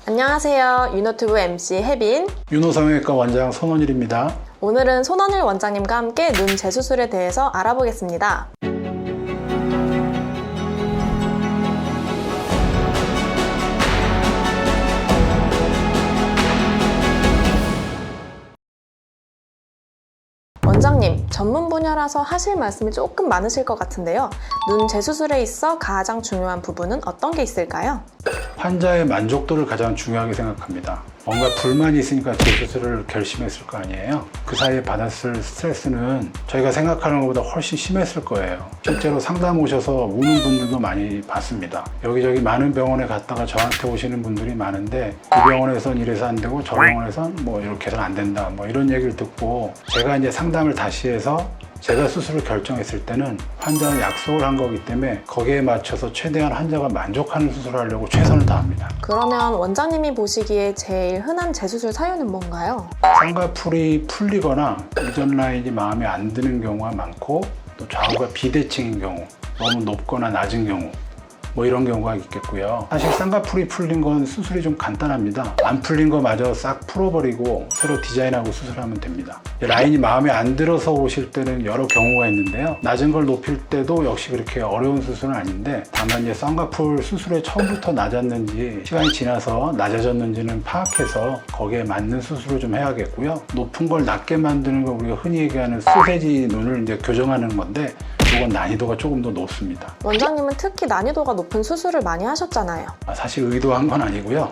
안녕하세요. 유노튜브 MC 혜빈, 윤호성형외과 원장 손원일입니다. 오늘은 손원일 원장님과 함께 눈 재수술에 대해서 알아보겠습니다. 원장님, 전문 분야라서 하실 말씀이 조금 많으실 것 같은데요. 눈 재수술에 있어 가장 중요한 부분은 어떤 게 있을까요? 환자의 만족도를 가장 중요하게 생각합니다. 뭔가 불만이 있으니까 재수술을 결심했을 거 아니에요. 그 사이에 받았을 스트레스는 저희가 생각하는 것보다 훨씬 심했을 거예요. 실제로 상담 오셔서 우는 분들도 많이 봤습니다. 여기저기 많은 병원에 갔다가 저한테 오시는 분들이 많은데 이 병원에선 이래서 안 되고 저 병원에선 뭐 이렇게 해서는 안 된다 뭐 이런 얘기를 듣고 제가 이제 상담을 다시 해서 제가 수술을 결정했을 때는 환자는 약속을 한 거기 때문에 거기에 맞춰서 최대한 환자가 만족하는 수술을 하려고 최선을 다합니다. 그러면 원장님이 보시기에 제일 흔한 재수술 사유는 뭔가요? 쌍꺼풀이 풀리거나 이전 라인이 마음에 안 드는 경우가 많고 또 좌우가 비대칭인 경우, 너무 높거나 낮은 경우 뭐 이런 경우가 있겠고요. 사실 쌍꺼풀이 풀린 건 수술이 좀 간단합니다. 안 풀린 거 마저 싹 풀어버리고 새로 디자인하고 수술하면 됩니다. 라인이 마음에 안 들어서 오실 때는 여러 경우가 있는데요. 낮은 걸 높일 때도 역시 그렇게 어려운 수술은 아닌데 다만 이제 쌍꺼풀 수술에 처음부터 낮았는지 시간이 지나서 낮아졌는지는 파악해서 거기에 맞는 수술을 좀 해야겠고요. 높은 걸 낮게 만드는 거 우리가 흔히 얘기하는 소세지 눈을 이제 교정하는 건데 이건 난이도가 조금 더 높습니다. 원장님은 특히 난이도가 높은 수술을 많이 하셨잖아요. 사실 의도한 건 아니고요.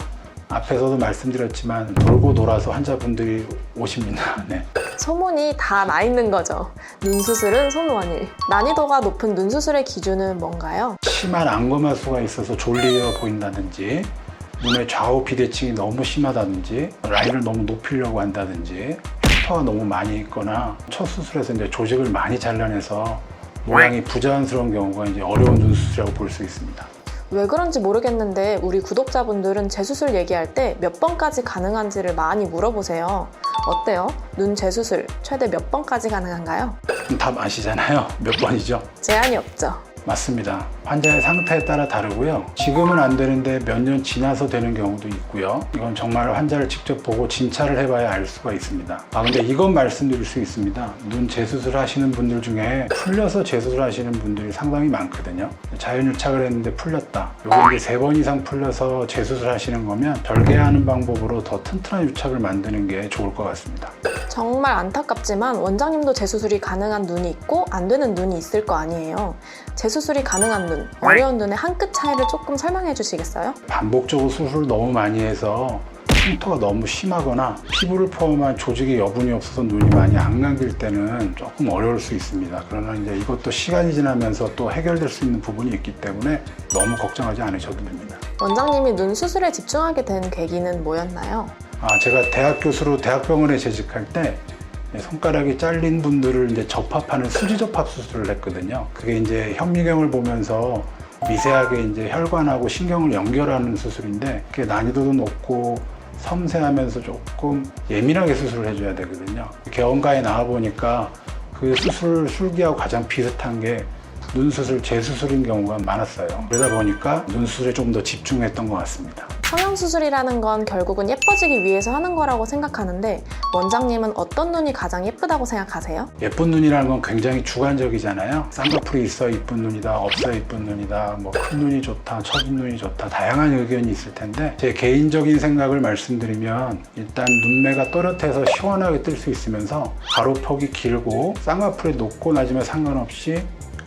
앞에서도 말씀드렸지만 돌고 돌아서 환자분들이 오십니다. 네. 소문이 다 나 있는 거죠. 눈 수술은 손원일. 난이도가 높은 눈 수술의 기준은 뭔가요? 심한 안검하수가 있어서 졸려 보인다든지 눈의 좌우 비대칭이 너무 심하다든지 라인을 너무 높이려고 한다든지 흉터가 너무 많이 있거나 첫 수술에서 이제 조직을 많이 잘라내서 모양이 부자연스러운 경우가 이제 어려운 눈 수술이라고 볼 수 있습니다. 왜 그런지 모르겠는데 우리 구독자분들은 재수술 얘기할 때 몇 번까지 가능한지를 많이 물어보세요. 어때요? 눈 재수술 최대 몇 번까지 가능한가요? 답 아시잖아요. 몇 번이죠? 제한이 없죠. 맞습니다. 환자의 상태에 따라 다르고요. 지금은 안 되는데 몇 년 지나서 되는 경우도 있고요. 이건 정말 환자를 직접 보고 진찰을 해봐야 알 수가 있습니다. 근데 이건 말씀드릴 수 있습니다. 눈 재수술 하시는 분들 중에 풀려서 재수술 하시는 분들이 상당히 많거든요. 자연유착을 했는데 풀렸다. 요거 이제 3번 이상 풀려서 재수술 하시는 거면 절개하는 방법으로 더 튼튼한 유착을 만드는 게 좋을 것 같습니다. 정말 안타깝지만 원장님도 재수술이 가능한 눈이 있고 안 되는 눈이 있을 거 아니에요. 재수술이 가능한 눈, 어려운 눈의 한 끗 차이를 조금 설명해 주시겠어요? 반복적으로 수술을 너무 많이 해서 흉터가 너무 심하거나 피부를 포함한 조직에 여분이 없어서 눈이 많이 안 감길 때는 조금 어려울 수 있습니다. 그러나 이제 이것도 시간이 지나면서 또 해결될 수 있는 부분이 있기 때문에 너무 걱정하지 않으셔도 됩니다. 원장님이 눈 수술에 집중하게 된 계기는 뭐였나요? 제가 대학 교수로 대학병원에 재직할 때 손가락이 잘린 분들을 이제 접합하는 수지 접합 수술을 했거든요. 그게 이제 현미경을 보면서 미세하게 이제 혈관하고 신경을 연결하는 수술인데 그게 난이도도 높고 섬세하면서 조금 예민하게 수술을 해줘야 되거든요. 개원가에 나와 보니까 그 수술 술기하고 가장 비슷한 게 눈 수술, 재수술인 경우가 많았어요. 그러다 보니까 눈 수술에 좀 더 집중했던 것 같습니다. 성형수술이라는 건 결국은 예뻐지기 위해서 하는 거라고 생각하는데 원장님은 어떤 눈이 가장 예쁘다고 생각하세요? 예쁜 눈이라는 건 굉장히 주관적이잖아요. 쌍꺼풀이 있어 이쁜 눈이다, 없어 이쁜 눈이다, 뭐 큰 눈이 좋다, 처진 눈이 좋다, 다양한 의견이 있을 텐데 제 개인적인 생각을 말씀드리면 일단 눈매가 또렷해서 시원하게 뜰 수 있으면서 가로폭이 길고 쌍꺼풀이 높고 낮으면 상관없이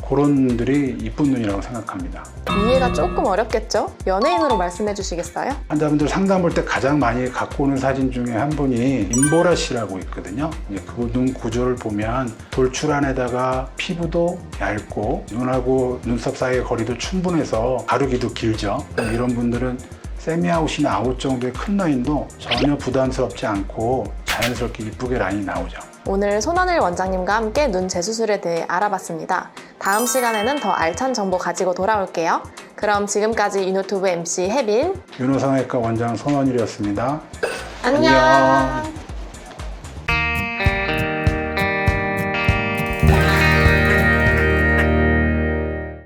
그런 눈들이 이쁜 눈이라고 생각합니다. 이해가 조금 어렵겠죠? 연예인으로 말씀해 주시겠어요? 환자분들 상담 볼 때 가장 많이 갖고 오는 사진 중에 한 분이 임보라 씨라고 있거든요. 그 눈 구조를 보면 돌출 안에다가 피부도 얇고 눈하고 눈썹 사이의 거리도 충분해서 가르기도 길죠. 이런 분들은 세미아웃이나 아웃 정도의 큰 라인도 전혀 부담스럽지 않고 자연스럽게 이쁘게 라인이 나오죠. 오늘 손원일 원장님과 함께 눈 재수술에 대해 알아봤습니다. 다음 시간에는 더 알찬 정보 가지고 돌아올게요. 그럼 지금까지 유노튜브 MC 혜빈, 윤호성형외과 원장 손원일이었습니다. 안녕.